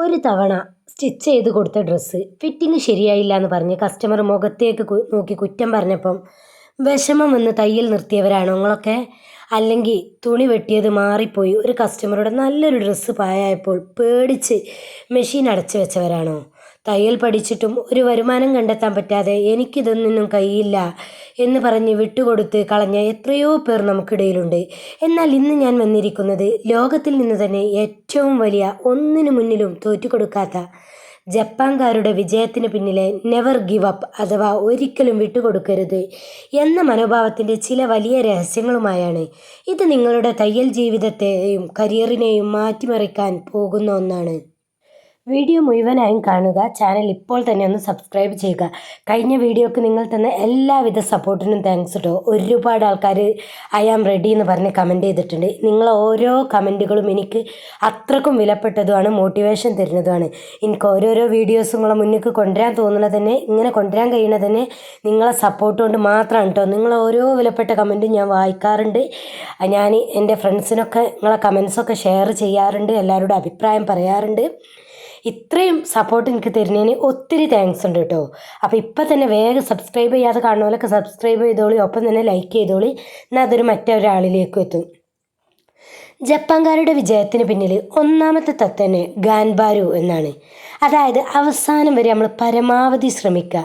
ഒരു തവണ സ്റ്റിച്ച് ചെയ്ത് കൊടുത്ത ഡ്രസ്സ് ഫിറ്റിംഗ് ശരിയായില്ല എന്ന് പറഞ്ഞ് കസ്റ്റമർ മുഖത്തേക്ക് നോക്കി കുറ്റം പറഞ്ഞപ്പം വിഷമം വന്ന് തയ്യൽ നിർത്തിയവരാണോ നിങ്ങളൊക്കെ? അല്ലെങ്കിൽ തുണി വെട്ടിയത് മാറിപ്പോയി ഒരു കസ്റ്റമറുടെ നല്ലൊരു ഡ്രസ്സ് പാഴായപ്പോൾ പേടിച്ച് മെഷീൻ അടച്ചു വെച്ചവരാണോ? തയ്യൽ പഠിച്ചിട്ടും ഒരു വരുമാനം കണ്ടെത്താൻ പറ്റാതെ എനിക്കിതൊന്നും കഴിയില്ല എന്ന് പറഞ്ഞ് വിട്ടുകൊടുത്ത് കളഞ്ഞ എത്രയോ പേർ നമുക്കിടയിലുണ്ട്. എന്നാൽ ഇന്ന് ഞാൻ വന്നിരിക്കുന്നത് ലോകത്തിൽ നിന്ന് തന്നെ ഏറ്റവും വലിയ ഒന്നിനു മുന്നിലും തോറ്റുകൊടുക്കാത്ത ജപ്പാൻകാരുടെ വിജയത്തിന് പിന്നിലെ നെവർ ഗിവ് അപ്പ് അഥവാ ഒരിക്കലും വിട്ടുകൊടുക്കരുത് എന്ന മനോഭാവത്തിൻ്റെ ചില വലിയ രഹസ്യങ്ങളുമായാണ്. ഇത് നിങ്ങളുടെ തയ്യൽ ജീവിതത്തെയും കരിയറിനെയും മാറ്റിമറിക്കാൻ പോകുന്ന ഒന്നാണ്. വീഡിയോ മുഴുവനായും കാണുക. ചാനൽ ഇപ്പോൾ തന്നെ ഒന്ന് സബ്സ്ക്രൈബ് ചെയ്യുക. കഴിഞ്ഞ വീഡിയോക്ക് നിങ്ങൾ തന്ന എല്ലാവിധ സപ്പോർട്ടിനും താങ്ക്സ് കേട്ടോ. ഒരുപാട് ആൾക്കാർ ഐ ആം റെഡി എന്ന് പറഞ്ഞ് കമൻറ്റ് ചെയ്തിട്ടുണ്ട്. നിങ്ങൾ ഓരോ കമൻറ്റുകളും എനിക്ക് അത്രക്കും വിലപ്പെട്ടതുമാണ്, മോട്ടിവേഷൻ തരുന്നതുമാണ്. എനിക്ക് ഓരോരോ വീഡിയോസ് നിങ്ങളെ മുന്നിലേക്ക് കൊണ്ടുവരാൻ തോന്നുന്നത് തന്നെ, ഇങ്ങനെ കൊണ്ടുവരാൻ കഴിയുന്നത് തന്നെ നിങ്ങളെ സപ്പോർട്ട് കൊണ്ട് മാത്രമാണ് കേട്ടോ. നിങ്ങളെ ഓരോ വിലപ്പെട്ട കമൻറ്റും ഞാൻ വായിക്കാറുണ്ട്. ഞാൻ എൻ്റെ ഫ്രണ്ട്സിനൊക്കെ നിങ്ങളെ കമൻസൊക്കെ ഷെയർ ചെയ്യാറുണ്ട്, എല്ലാവരോടും അഭിപ്രായം പറയാറുണ്ട്. ഇത്രയും സപ്പോർട്ട് എനിക്ക് തരുന്നതിന് ഒത്തിരി താങ്ക്സ് ഉണ്ട് കേട്ടോ. അപ്പോൾ ഇപ്പം തന്നെ വേഗം സബ്സ്ക്രൈബ് ചെയ്യാതെ കാണുന്നവരൊക്കെ സബ്സ്ക്രൈബ് ചെയ്തോളി, ഒപ്പം തന്നെ ലൈക്ക് ചെയ്തോളി. എന്നാൽ അതൊരു മറ്റൊരാളിലേക്കും എത്തും. ജപ്പാൻകാരുടെ വിജയത്തിന് പിന്നിൽ ഒന്നാമത്തെ തത്വം തന്നെ ഗാൻബാരു എന്നാണ്. അതായത് അവസാനം വരെ നമ്മൾ പരമാവധി ശ്രമിക്കുക.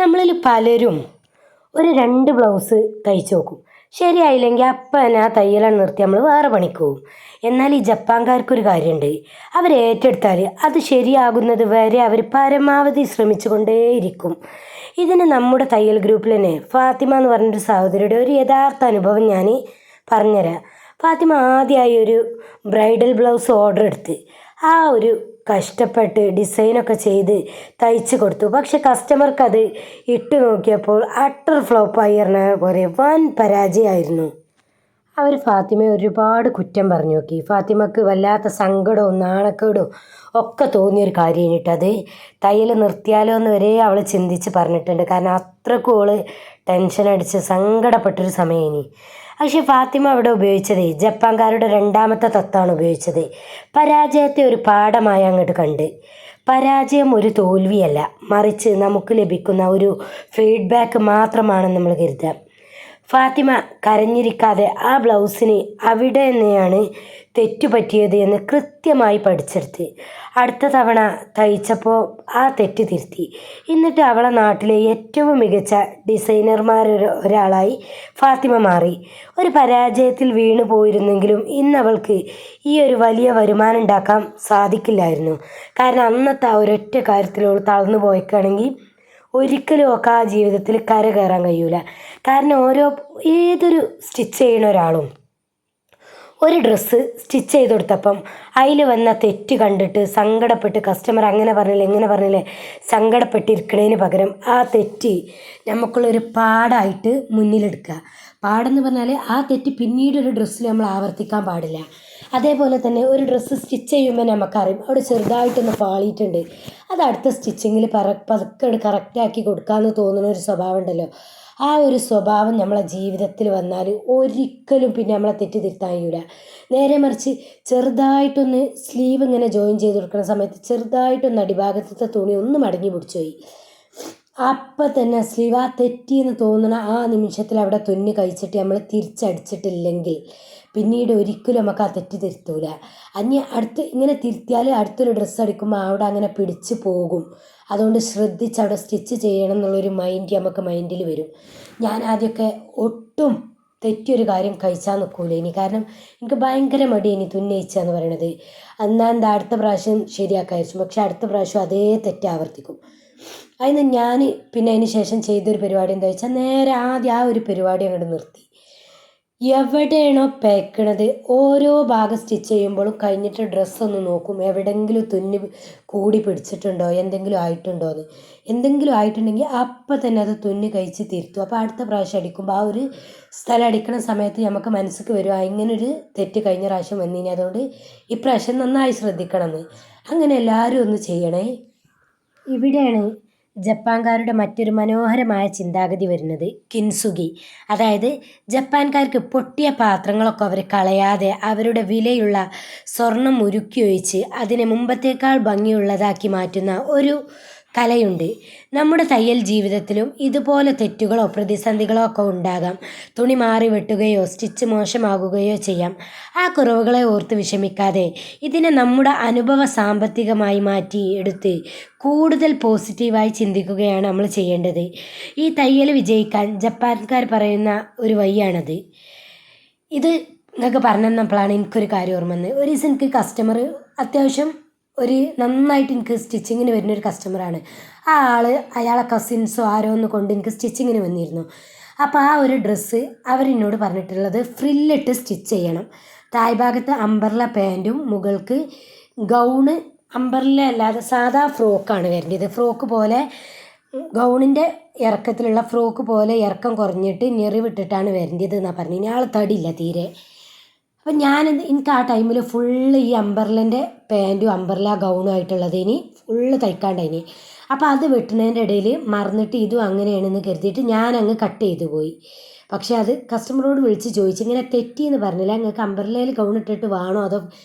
നമ്മളിൽ പലരും ഒരു 2 ബ്ലൗസ് തയ്ച്ചു നോക്കും, ശരിയായില്ലെങ്കിൽ അപ്പം തന്നെ ആ തയ്യലാണ് നിർത്തി നമ്മൾ വേറെ പണിക്ക് പോകും. എന്നാൽ ഈ ജപ്പാൻകാർക്കൊരു കാര്യമുണ്ട്, അവർ ഏറ്റെടുത്താൽ അത് ശരിയാകുന്നത് വരെ അവർ പരമാവധി ശ്രമിച്ചു കൊണ്ടേയിരിക്കും. ഇതിന് നമ്മുടെ തയ്യൽ ഗ്രൂപ്പിൽ തന്നെ ഫാത്തിമ എന്ന് പറഞ്ഞൊരു സഹോദരിയുടെ ഒരു യഥാർത്ഥ അനുഭവം ഞാൻ പറഞ്ഞുതരാം. ഫാത്തിമ ആദ്യമായി ഒരു ബ്രൈഡൽ ബ്ലൗസ് ഓർഡർ എടുത്ത് ആ ഒരു കഷ്ടപ്പെട്ട് ഡിസൈനൊക്കെ ചെയ്ത് തയ്ച്ച് കൊടുത്തു. പക്ഷെ കസ്റ്റമർക്ക് അത് ഇട്ട് നോക്കിയപ്പോൾ അട്ടർ ഫ്ലോപ്പായി പറഞ്ഞ പോലെ വൻ പരാജയമായിരുന്നു. അവർ ഫാത്തിമയെ ഒരുപാട് കുറ്റം പറഞ്ഞു നോക്കി. ഫാത്തിമക്ക് വല്ലാത്ത സങ്കടവും നാണക്കേടും ഒക്കെ തോന്നിയൊരു കാര്യം കഴിഞ്ഞിട്ടത് തയ്യൽ നിർത്തിയാലോ എന്ന് വരെ അവൾ ചിന്തിച്ച് പറഞ്ഞിട്ടുണ്ട്. കാരണം അത്രക്കും അവൾ ടെൻഷൻ അടിച്ച് സങ്കടപ്പെട്ടൊരു സമയം ഇനി. പക്ഷേ ഫാത്തിമ അവിടെ ഉപയോഗിച്ചത് ജപ്പാൻകാരുടെ രണ്ടാമത്തെ തത്വമാണ് ഉപയോഗിച്ചത്. പരാജയത്തെ ഒരു പാഠമായി അങ്ങോട്ട് കണ്ട്. പരാജയം ഒരു തോൽവിയല്ല, മറിച്ച് നമുക്ക് ലഭിക്കുന്ന ഒരു ഫീഡ്ബാക്ക് മാത്രമാണെന്ന് നമ്മൾ കരുതാം. ഫാത്തിമ കരഞ്ഞിരിക്കാതെ ആ ബ്ലൗസിന് അവിടെ തന്നെയാണ് തെറ്റുപറ്റിയത് എന്ന് കൃത്യമായി പഠിച്ചെടുത്ത് അടുത്ത തവണ തയ്ച്ചപ്പോൾ ആ തെറ്റ് തിരുത്തി. എന്നിട്ട് അവളെ നാട്ടിലെ ഏറ്റവും മികച്ച ഒരാളായി ഫാത്തിമ മാറി. ഒരു പരാജയത്തിൽ വീണു പോയിരുന്നെങ്കിലും ഇന്നവൾക്ക് ഈ ഒരു വലിയ വരുമാനം ഉണ്ടാക്കാൻ സാധിക്കില്ലായിരുന്നു. കാരണം അന്നത്തെ ആ ഒരൊറ്റ കാര്യത്തിലോട് തളർന്നു പോയിക്കുകയാണെങ്കിൽ ഒരിക്കലും ഒക്കെ ആ ജീവിതത്തിൽ കര കയറാൻ കഴിയൂല. കാരണം ഏതൊരു സ്റ്റിച്ച് ചെയ്യുന്ന ഒരാളും ഒരു ഡ്രസ്സ് സ്റ്റിച്ച് ചെയ്ത് കൊടുത്തപ്പം അതിൽ വന്ന തെറ്റ് കണ്ടിട്ട് സങ്കടപ്പെട്ട് കസ്റ്റമർ അങ്ങനെ പറഞ്ഞില്ലേ ഇങ്ങനെ പറഞ്ഞില്ലേ സങ്കടപ്പെട്ടിരിക്കണതിന് പകരം ആ തെറ്റ് നമുക്കുള്ളൊരു പാടായിട്ട് മുന്നിലെടുക്കുക. പാടെന്ന് പറഞ്ഞാൽ ആ തെറ്റ് പിന്നീട് ഒരു ഡ്രസ്സിൽ നമ്മൾ ആവർത്തിക്കാൻ പാടില്ല. അതേപോലെ തന്നെ ഒരു ഡ്രസ്സ് സ്റ്റിച്ച് ചെയ്യുമ്പോൾ നമുക്കറിയും അവിടെ ചെറുതായിട്ടൊന്ന് പാളിയിട്ടുണ്ട്, അത് അടുത്ത സ്റ്റിച്ചിങ്ങിൽ പതുക്കെ കറക്റ്റാക്കി കൊടുക്കാമെന്ന് തോന്നുന്ന ഒരു സ്വഭാവം ഉണ്ടല്ലോ. ആ ഒരു സ്വഭാവം നമ്മളെ ജീവിതത്തിൽ വന്നാൽ ഒരിക്കലും പിന്നെ നമ്മളെ തെറ്റ് തിരുത്താൻ കഴിയില്ല. നേരെ മറിച്ച് ചെറുതായിട്ടൊന്ന് സ്ലീവ് ഇങ്ങനെ ജോയിൻ ചെയ്ത് കൊടുക്കുന്ന സമയത്ത് ചെറുതായിട്ടൊന്ന് അടിഭാഗത്തെ തുണി ഒന്ന് മടങ്ങി പിടിച്ചുപോയി, അപ്പം തന്നെ സ്ലീവ് ആ തെറ്റിയെന്ന് തോന്നുന്ന ആ നിമിഷത്തിൽ അവിടെ തുന്നി കഴിച്ചിട്ട് നമ്മൾ തിരിച്ചടിച്ചിട്ടില്ലെങ്കിൽ പിന്നീട് ഒരിക്കലും നമുക്ക് ആ തെറ്റ് തിരുത്തൂല. അടുത്ത് ഇങ്ങനെ തിരുത്തിയാൽ അടുത്തൊരു ഡ്രസ്സ് അടിക്കുമ്പോൾ അവിടെ അങ്ങനെ പിടിച്ച് പോകും. അതുകൊണ്ട് ശ്രദ്ധിച്ച് അവിടെ സ്റ്റിച്ച് ചെയ്യണം എന്നുള്ളൊരു നമുക്ക് മൈൻഡിൽ വരും. ഞാൻ ആദ്യമൊക്കെ ഒട്ടും തെറ്റിയൊരു കാര്യം കഴിച്ചാൽ നിൽക്കൂല ഇനി. കാരണം എനിക്ക് ഭയങ്കര മടി ഇനി തുന്നയിച്ചാന്ന് പറയണത്. എന്താ അടുത്ത പ്രാവശ്യം ശരിയാക്കാതിരിച്ചു, പക്ഷെ അടുത്ത പ്രാവശ്യം അതേ തെറ്റ് ആവർത്തിക്കും. അതിന് ഞാൻ പിന്നെ അതിന് ശേഷം ചെയ്തൊരു പരിപാടി എന്താ വെച്ചാൽ നേരെ ആദ്യം ആ ഒരു പരിപാടി അങ്ങോട്ട് നിർത്തി. എവിടെയാണോ പേക്കണത് ഓരോ ഭാഗം സ്റ്റിച്ച് ചെയ്യുമ്പോഴും കഴിഞ്ഞിട്ട് ഡ്രസ്സൊന്ന് നോക്കും, എവിടെയെങ്കിലും തുന്നി കൂടി പിടിച്ചിട്ടുണ്ടോ, എന്തെങ്കിലും ആയിട്ടുണ്ടോ എന്ന്. എന്തെങ്കിലും ആയിട്ടുണ്ടെങ്കിൽ അപ്പം തന്നെ അത് തുന്നി കഴിച്ച് തിരുത്തും. അപ്പോൾ അടുത്ത പ്രാവശ്യം അടിക്കുമ്പോൾ ആ ഒരു സ്ഥലം അടിക്കുന്ന സമയത്ത് നമുക്ക് മനസ്സിലേക്ക് വരും ഇങ്ങനൊരു തെറ്റ് കഴിഞ്ഞ പ്രാവശ്യം വന്നിനി, അതുകൊണ്ട് ഇപ്രാവശ്യം നന്നായി ശ്രദ്ധിക്കണം എന്ന്. അങ്ങനെ എല്ലാവരും ഒന്ന് ചെയ്യണേ. ഇവിടെയാണ് ജപ്പാൻകാരുടെ മറ്റൊരു മനോഹരമായ ചിന്താഗതി വരുന്നത് കിൻസുഗി. അതായത് ജപ്പാൻകാർക്ക് പൊട്ടിയ പാത്രങ്ങളൊക്കെ അവർ കളയാതെ അവരുടെ വിലയുള്ള സ്വർണം ഉരുക്കിയൊഴിച്ച് അതിനെ മുമ്പത്തേക്കാൾ ഭംഗിയുള്ളതാക്കി മാറ്റുന്ന ഒരു കലയുണ്ട്. നമ്മുടെ തയ്യൽ ജീവിതത്തിലും ഇതുപോലെ തെറ്റുകളോ പ്രതിസന്ധികളോ ഒക്കെ ഉണ്ടാകാം. തുണി മാറി വെട്ടുകയോ സ്റ്റിച്ച് മോശമാകുകയോ ചെയ്യാം. ആ കുറവുകളെ ഓർത്ത് വിഷമിക്കാതെ ഇതിനെ നമ്മുടെ അനുഭവ സാമ്പത്തികമായി മാറ്റി എടുത്ത് കൂടുതൽ പോസിറ്റീവായി ചിന്തിക്കുകയാണ് നമ്മൾ ചെയ്യേണ്ടത്. ഈ തയ്യൽ വിജയിക്കാൻ ജപ്പാൻകാർ പറയുന്ന ഒരു വഴിയാണത്. ഇത് നിങ്ങൾക്ക് പറഞ്ഞു തന്നപ്പോഴാണ് എനിക്കൊരു കാര്യം ഓർമ്മ വന്നത്. ഒരു ദിവസം എനിക്ക് കസ്റ്റമർ അത്യാവശ്യം ഒരു നന്നായിട്ട് എനിക്ക് സ്റ്റിച്ചിങ്ങിന് വരുന്നൊരു കസ്റ്റമറാണ്. ആ അയാളെ കസിൻസോ ആരോ ഒന്ന് കൊണ്ട് എനിക്ക് സ്റ്റിച്ചിങ്ങിന് വന്നിരുന്നു. അപ്പോൾ ആ ഒരു ഡ്രസ്സ് അവരെന്നോട് പറഞ്ഞിട്ടുള്ളത് ഫ്രില്ലിട്ട് സ്റ്റിച്ച് ചെയ്യണം. താഴ്ഭാഗത്ത് അംബർല പാൻറ്റും മുകൾക്ക് ഗൗണ് അംബർല അല്ലാതെ സാധാ ഫ്രോക്കാണ് വരേണ്ടത്. ഫ്രോക്ക് പോലെ ഗൗണിൻ്റെ ഇറക്കത്തിലുള്ള ഫ്രോക്ക് പോലെ ഇറക്കം കുറഞ്ഞിട്ട് ഞെറിവിട്ടിട്ടാണ് വരേണ്ടത് എന്നാണ് പറഞ്ഞത്. ഇനി ആൾ തടിയില്ല തീരെ. അപ്പം എനിക്ക് ആ ടൈമിൽ ഫുള്ള് ഈ അംബർലൻ്റെ പാൻറ്റും അംബർല ഗൗണും ആയിട്ടുള്ളത് ഇനി ഫുള്ള് തയ്ക്കാണ്ടായിനി. അപ്പോൾ അത് വെട്ടുന്നതിൻ്റെ ഇടയിൽ മറന്നിട്ട് ഇതും അങ്ങനെയാണെന്ന് കരുതിയിട്ട് ഞാനങ്ങ് കട്ട് ചെയ്തു പോയി. പക്ഷേ അത് കസ്റ്റമറോട് വിളിച്ച് ചോദിച്ചു, ഇങ്ങനെ തെറ്റിയെന്ന് പറഞ്ഞില്ല, നിങ്ങൾക്ക് അംബർലയിൽ ഗൗൺ ഇട്ടിട്ട് വേണോ അതോ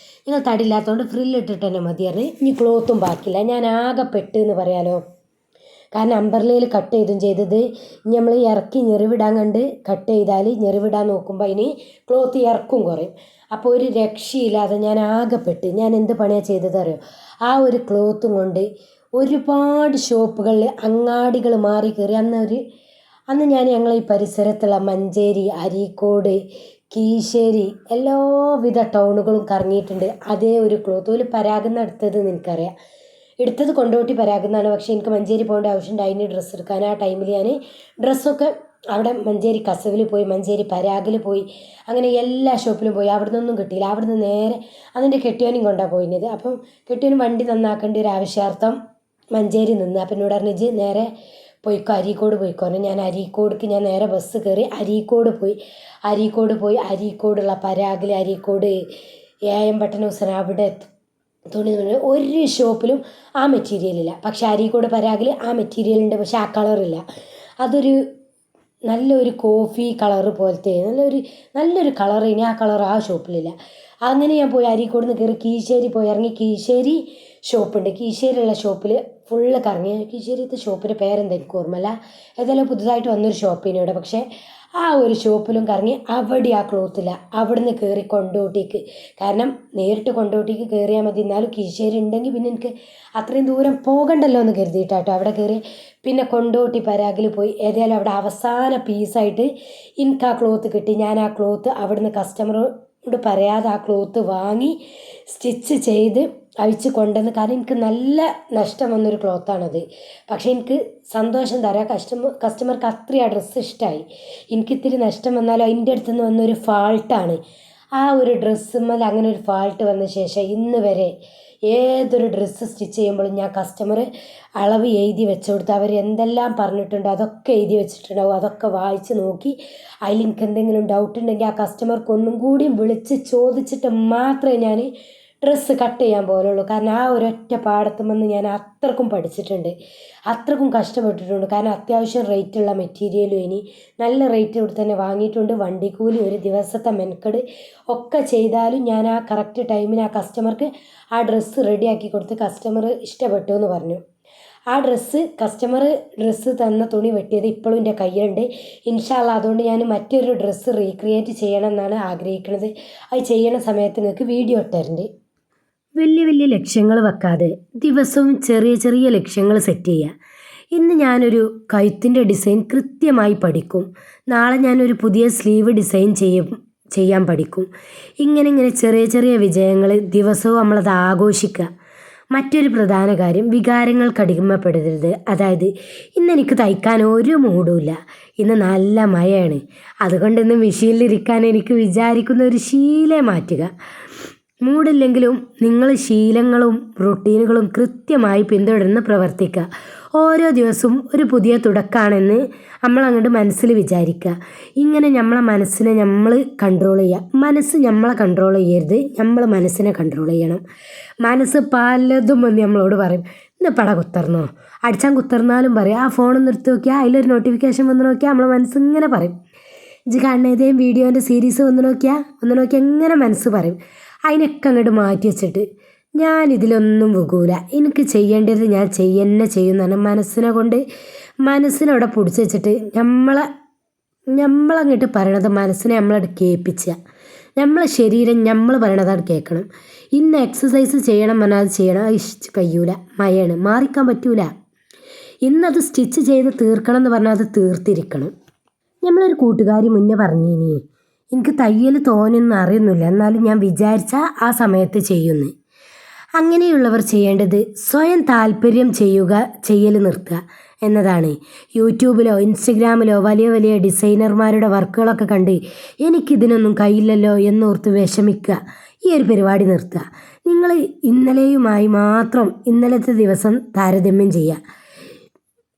നിങ്ങൾ തടിയില്ലാത്തതുകൊണ്ട് ഫ്രില്ലിട്ടിട്ട് തന്നെ മതി പറഞ്ഞ്. ഇനി ക്ലോത്തും ബാക്കിയില്ല. ഞാൻ ആകെ പെട്ട് എന്ന് പറയാലോ. കാരണം അംബർലയിൽ കട്ട് ചെയ്തും ചെയ്തത് ഇനി നമ്മൾ ഇറക്കി ഞെറിവിടാൻ കണ്ട് കട്ട് ചെയ്താൽ ഞെറിവിടാൻ നോക്കുമ്പോൾ അതിന് ക്ലോത്ത് ഇറക്കും കുറയും. അപ്പോൾ ഒരു രക്ഷയില്ലാതെ ഞാൻ ആകെപ്പെട്ട് ഞാൻ എന്ത് പണിയാണ് ചെയ്തത് അറിയോ? ആ ഒരു ക്ലോത്തും കൊണ്ട് ഒരുപാട് ഷോപ്പുകളിൽ അങ്ങാടികൾ മാറി കയറി. അന്ന് ഞാൻ ഞങ്ങളെ ഈ പരിസരത്തുള്ള മഞ്ചേരി, അരീക്കോട്, കീശ്ശേരി എല്ലാവിധ ടൗണുകളും കറങ്ങിയിട്ടുണ്ട്. അതേ ഒരു ക്ലോത്ത് ഒരു പരാഗെന്ന് എടുത്തത് നിനക്കറിയാം. എടുത്തത് കൊണ്ടോട്ടി പരാഗെന്നാണ്. പക്ഷേ എനിക്ക് മഞ്ചേരി പോകേണ്ട ആവശ്യമുണ്ട്. അതിന് ഡ്രസ്സ് എടുക്കാൻ ആ ടൈമിൽ ഞാൻ ഡ്രസ്സൊക്കെ അവിടെ മഞ്ചേരി കസവിൽ പോയി, മഞ്ചേരി പരാഗിൽ പോയി, അങ്ങനെ എല്ലാ ഷോപ്പിലും പോയി. അവിടെ നിന്നൊന്നും കിട്ടിയില്ല. അവിടെ നിന്ന് നേരെ അതിൻ്റെ കെട്ടിയോനും കൊണ്ടാണ് പോയിരുന്നത്. അപ്പം കെട്ടിയോനും വണ്ടി നന്നാക്കേണ്ട ഒരു ആവശ്യാർത്ഥം മഞ്ചേരി നിന്ന്. അപ്പം എന്നോട് പറഞ്ഞു നേരെ പോയിക്കോ, അരീക്കോട് പോയിക്കോ. ഞാൻ അരീക്കോടേക്ക് നേരെ ബസ് കയറി അരീക്കോട് പോയി അരീക്കോടുള്ള പരാഗിൽ അരീക്കോട് AM പട്ടണ ഹുസൈൻ അവിടെ തുണി ഒരു ഷോപ്പിലും ആ മെറ്റീരിയലില്ല. പക്ഷേ അരീക്കോട് പരാഗിൽ ആ മെറ്റീരിയലുണ്ട്, പക്ഷേ ആ കളറില്ല. അതൊരു നല്ലൊരു കോഫി കളറ് പോലത്തെ നല്ലൊരു കളർ. ഇനി ആ കളർ ആ ഷോപ്പിലില്ല. അങ്ങനെ ഞാൻ പോയി അരീക്കോട് നിന്ന് കയറി കീശ്ശേരി പോയി ഇറങ്ങി. കീശ്ശേരി ഷോപ്പുണ്ട്. കീശ്ശേരിയുള്ള ഷോപ്പിൽ ഫുള്ള് കറങ്ങി. കീശ്ശേരിത്തെ ഷോപ്പിൻ്റെ പേരെന്താ എനിക്ക് ഓർമ്മയില്ല. ഏതായാലും പുതുതായിട്ട് വന്നൊരു ഷോപ്പിനോട്. പക്ഷേ ആ ഒരു ഷോപ്പിലും കറങ്ങി. അവിടെ ആ ക്ലോത്തില്ല. അവിടെ നിന്ന് കയറി കൊണ്ടോട്ടിക്ക്. കാരണം നേരിട്ട് കൊണ്ടോട്ടിക്ക് കയറിയാൽ മതി. എന്നാലും കീശ്ശേരി ഉണ്ടെങ്കിൽ പിന്നെ എനിക്ക് അത്രയും ദൂരം പോകണ്ടല്ലോ എന്ന് കരുതിയിട്ടാട്ടോ അവിടെ കയറി. പിന്നെ കൊണ്ടോട്ടി പരാഗിൽ പോയി. ഏതായാലും അവിടെ അവസാന പീസായിട്ട് എനിക്ക് ആ ക്ലോത്ത് കിട്ടി. ഞാൻ ആ ക്ലോത്ത് അവിടുന്ന് കസ്റ്റമറോട് പറയാതെ ആ ക്ലോത്ത് വാങ്ങി സ്റ്റിച്ച് ചെയ്ത് അഴിച്ച് കൊണ്ടുവന്ന്. കാരണം എനിക്ക് നല്ല നഷ്ടം വന്നൊരു ക്ലോത്താണത്. പക്ഷേ എനിക്ക് സന്തോഷം തരാം. കസ്റ്റമർക്ക് അത്രയും ആ ഡ്രസ്സ് ഇഷ്ടമായി. എനിക്കിത്തിരി നഷ്ടം വന്നാലും അതിൻ്റെ അടുത്ത് നിന്ന് വന്നൊരു ഫാൾട്ടാണ്. ആ ഒരു ഡ്രസ്സുമ്മൽ അങ്ങനെ ഒരു ഫാൾട്ട് വന്ന ശേഷം ഇന്ന് വരെ ഏതൊരു ഡ്രസ്സ് സ്റ്റിച്ച് ചെയ്യുമ്പോഴും ഞാൻ കസ്റ്റമർ അളവ് എഴുതി വെച്ച് കൊടുത്ത് അവർ എന്തെല്ലാം പറഞ്ഞിട്ടുണ്ടോ അതൊക്കെ എഴുതി വെച്ചിട്ടുണ്ടാവും. അതൊക്കെ വായിച്ച് നോക്കി അതിൽ എനിക്ക് എന്തെങ്കിലും ഡൗട്ട് ഉണ്ടെങ്കിൽ ആ കസ്റ്റമർക്ക് ഒന്നും കൂടിയും വിളിച്ച് ചോദിച്ചിട്ട് മാത്രമേ ഞാൻ ഡ്രസ്സ് കട്ട് ചെയ്യാൻ പോലുള്ളൂ. കാരണം ആ ഒരൊറ്റ പാടത്തുമെന്ന് ഞാൻ അത്രക്കും പഠിച്ചിട്ടുണ്ട്, അത്രക്കും കഷ്ടപ്പെട്ടിട്ടുണ്ട്. കാരണം അത്യാവശ്യം റേറ്റുള്ള മെറ്റീരിയലും ഇനി നല്ല റേറ്റ് കൊടുത്ത് തന്നെ വാങ്ങിയിട്ടുണ്ട്. വണ്ടിക്കൂലി, ഒരു ദിവസത്തെ മെനക്കെട് ഒക്കെ ചെയ്താലും ഞാൻ ആ കറക്റ്റ് ടൈമിന് ആ കസ്റ്റമർക്ക് ആ ഡ്രസ്സ് റെഡിയാക്കി കൊടുത്ത് കസ്റ്റമർ ഇഷ്ടപ്പെട്ടു എന്ന് പറഞ്ഞു. ആ ഡ്രസ്സ് തന്ന തുണി വെട്ടിയത് ഇപ്പോഴും എൻ്റെ കയ്യിലുണ്ട്. ഇൻഷാ അല്ലാഹ് അതുകൊണ്ട് ഞാൻ മറ്റൊരു ഡ്രസ്സ് റീക്രിയേറ്റ് ചെയ്യണം എന്നാണ് ആഗ്രഹിക്കുന്നത്. അത് ചെയ്യണ സമയത്ത് നിങ്ങൾക്ക് വീഡിയോ ഇട്ടിട്ടുണ്ട്. വലിയ വലിയ ലക്ഷ്യങ്ങൾ വെക്കാതെ ദിവസവും ചെറിയ ചെറിയ ലക്ഷ്യങ്ങൾ സെറ്റ് ചെയ്യുക. ഇന്ന് ഞാനൊരു കഴുത്തിൻ്റെ ഡിസൈൻ കൃത്യമായി പഠിക്കും. നാളെ ഞാനൊരു പുതിയ സ്ലീവ് ഡിസൈൻ ചെയ്യാൻ പഠിക്കും. ഇങ്ങനെ ചെറിയ ചെറിയ വിജയങ്ങൾ ദിവസവും നമ്മളത് ആഘോഷിക്കുക. മറ്റൊരു പ്രധാന കാര്യം, വികാരങ്ങൾക്ക് അടിമപ്പെടരുത്. അതായത് ഇന്നെനിക്ക് തയ്ക്കാൻ ഒരു മൂഡുമില്ല, ഇന്ന് നല്ല മഴയാണ്, അതുകൊണ്ട് ഇന്ന് മെഷീനിലിരിക്കാൻ എനിക്ക് വിചാരിക്കുന്ന ഒരു ശീലം മാറ്റുക. മൂടില്ലെങ്കിലും നിങ്ങൾ ശീലങ്ങളും റൊട്ടീനുകളും കൃത്യമായി പിന്തുടർന്ന് പ്രവർത്തിക്കുക. ഓരോ ദിവസവും ഒരു പുതിയ തുടക്കമാണെന്ന് നമ്മളങ്ങോട്ട് മനസ്സിൽ വിചാരിക്കുക. ഇങ്ങനെ നമ്മളെ മനസ്സിനെ നമ്മൾ കൺട്രോൾ ചെയ്യുക. മനസ്സ് നമ്മളെ കൺട്രോൾ ചെയ്യരുത്, നമ്മൾ മനസ്സിനെ കൺട്രോൾ ചെയ്യണം. മനസ്സ് പലതും വന്ന് നമ്മളോട് പറയും, ഇന്ന് പട കുത്തർന്നോ അടിച്ചാൻ കുത്തർന്നാലും പറയും ആ ഫോണൊന്ന് എടുത്ത് നോക്കിയാൽ അതിലൊരു നോട്ടിഫിക്കേഷൻ വന്ന് നോക്കിയാൽ നമ്മളെ മനസ്സിങ്ങനെ പറയും ഇജ്ജ് കാണുന്ന ഏതേലും വീഡിയോൻ്റെ സീരീസ് വന്ന് നോക്കിയാൽ എങ്ങനെ മനസ്സ് പറയും. അതിനൊക്കെ അങ്ങോട്ട് മാറ്റി വെച്ചിട്ട് ഞാനിതിലൊന്നും വികൂല, എനിക്ക് ചെയ്യേണ്ടത് ഞാൻ ചെയ്യുന്ന ചെയ്യുന്നതാണ് മനസ്സിനെ കൊണ്ട് മനസ്സിനവിടെ പിടിച്ച് വെച്ചിട്ട് നമ്മളങ്ങോട്ട് പറയണത് മനസ്സിനെ നമ്മളവിടെ കേൾപ്പിക്കുക. നമ്മളെ ശരീരം നമ്മൾ പറയണതാണ് കേൾക്കണം. ഇന്ന് എക്സസൈസ് ചെയ്യണം പറഞ്ഞാൽ അത് ചെയ്യണം, അത് കഴിയൂല, മഴയാണ് മാറിക്കാൻ പറ്റൂല. ഇന്നത് സ്റ്റിച്ച് ചെയ്ത് തീർക്കണം എന്ന് പറഞ്ഞാൽ അത് തീർത്തിരിക്കണം. നമ്മളൊരു കൂട്ടുകാരി മുന്നേ പറഞ്ഞിനി എനിക്ക് തയ്യൽ തോനെയൊന്നും അറിയുന്നില്ല, എന്നാലും ഞാൻ വിചാരിച്ച ആ സമയത്ത് ചെയ്യുന്നു. അങ്ങനെയുള്ളവർ ചെയ്യേണ്ടത് സ്വയം താല്പര്യം ചെയ്യൽ നിർത്തുക എന്നതാണ്. യൂട്യൂബിലോ ഇൻസ്റ്റഗ്രാമിലോ വലിയ വലിയ ഡിസൈനർമാരുടെ വർക്കുകളൊക്കെ കണ്ട് എനിക്കിതിനൊന്നും കഴിയില്ലല്ലോ എന്നോർത്ത് വിഷമിക്കുക. ഈ ഒരു പരിപാടി നിർത്തുക. നിങ്ങൾ ഇന്നലെയുമായി മാത്രം ഇന്നലത്തെ ദിവസം താരതമ്യം ചെയ്യുക.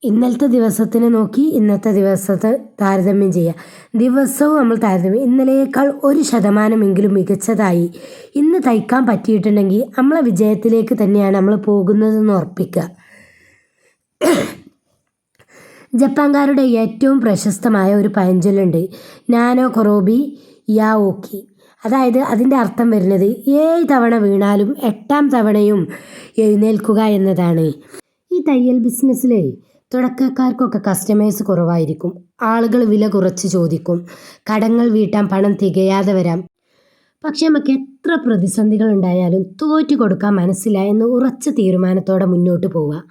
ഇന്നലത്തെ ദിവസത്തിനെ നോക്കി ഇന്നത്തെ ദിവസത്തെ താരതമ്യം ചെയ്യുക. ദിവസവും നമ്മൾ താരതമ്യം ഇന്നലേക്കാൾ 1% മികച്ചതായി ഇന്ന് തയ്ക്കാൻ പറ്റിയിട്ടുണ്ടെങ്കിൽ നമ്മളെ വിജയത്തിലേക്ക് തന്നെയാണ് നമ്മൾ പോകുന്നതെന്ന് ഉറപ്പിക്കുക. ജപ്പാൻകാരുടെ ഏറ്റവും പ്രശസ്തമായ ഒരു പഴഞ്ചൊല്ലുണ്ട്, നാനോ കൊറോബി യാ ഓക്കി. അതായത് അതിൻ്റെ അർത്ഥം വരുന്നത് 7 തവണ വീണാലും 8ാം തവണയും എഴുന്നേൽക്കുക എന്നതാണ്. ഈ തയ്യൽ ബിസിനസ്സിൽ തുടക്കക്കാർക്കൊക്കെ കസ്റ്റമേഴ്സ് കുറവായിരിക്കും. ആളുകൾ വില കുറച്ച് ചോദിക്കും. കടങ്ങൾ വീട്ടാൻ പണം തികയാതെ വരാം. പക്ഷെ നമുക്ക് എത്ര പ്രതിസന്ധികൾ ഉണ്ടായാലും തോറ്റു കൊടുക്കാൻ മനസ്സില്ല എന്ന് ഉറച്ച തീരുമാനത്തോടെ മുന്നോട്ട് പോവുക.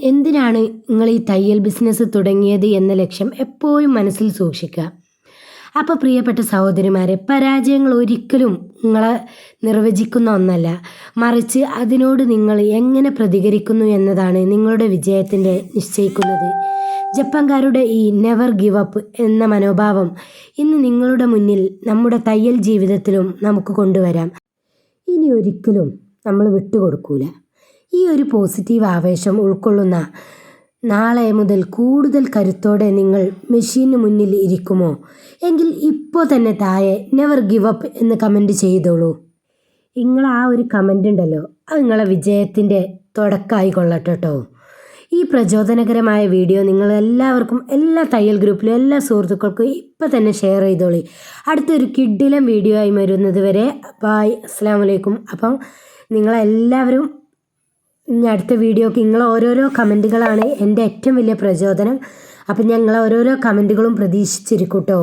എന്തിനാണ് നിങ്ങൾ ഈ തയ്യൽ ബിസിനസ് തുടങ്ങിയത് എന്ന ലക്ഷ്യം എപ്പോഴും മനസ്സിൽ സൂക്ഷിക്കുക. അപ്പോൾ പ്രിയപ്പെട്ട സഹോദരിമാരെ, പരാജയങ്ങൾ ഒരിക്കലും നിങ്ങളെ നിർവചിക്കുന്ന ഒന്നല്ല, മറിച്ച് അതിനോട് നിങ്ങൾ എങ്ങനെ പ്രതികരിക്കുന്നു എന്നതാണ് നിങ്ങളുടെ വിജയത്തിൻ്റെ നിശ്ചയിക്കുന്നത്. ജപ്പാൻകാരുടെ ഈ നെവർ ഗിവ് അപ്പ് എന്ന മനോഭാവം ഇന്ന് നിങ്ങളുടെ മുന്നിൽ നമ്മുടെ തയ്യൽ ജീവിതത്തിലും നമുക്ക് കൊണ്ടുവരാം. ഇനി ഒരിക്കലും നമ്മൾ വിട്ടുകൊടുക്കൂല. ഈ ഒരു പോസിറ്റീവ് ആവേശം ഉൾക്കൊള്ളുന്ന നാളെ മുതൽ കൂടുതൽ കരുത്തോടെ നിങ്ങൾ മെഷീന് മുന്നിൽ ഇരിക്കുമോ? എങ്കിൽ ഇപ്പോൾ തന്നെ താഴെ നെവർ ഗിവ് അപ്പ് എന്ന് കമൻറ്റ് ചെയ്തോളൂ. നിങ്ങൾ ആ ഒരു കമൻ്റ് ഉണ്ടല്ലോ, അത് നിങ്ങളെ വിജയത്തിൻ്റെ തുടക്കമായി കൊള്ളട്ടെ കേട്ടോ. ഈ പ്രചോദനകരമായ വീഡിയോ നിങ്ങൾ എല്ലാവർക്കും, എല്ലാ തയ്യൽ ഗ്രൂപ്പിലും എല്ലാ സുഹൃത്തുക്കൾക്കും ഇപ്പം തന്നെ ഷെയർ ചെയ്തോളി. അടുത്തൊരു കിഡിലം വീഡിയോ ആയി വരുന്നത് വരെ ബായ്, അസ്സലാമു അലൈക്കും. അപ്പം നിങ്ങളെല്ലാവരും ഇനി അടുത്ത വീഡിയോക്ക് നിങ്ങൾ ഓരോരോ കമൻറ്റുകളാണ് എൻ്റെ ഏറ്റവും വലിയ പ്രചോദനം. അപ്പം ഞങ്ങൾ ഓരോരോ കമൻറ്റുകളും പ്രതീക്ഷിച്ചിരിക്കും കേട്ടോ.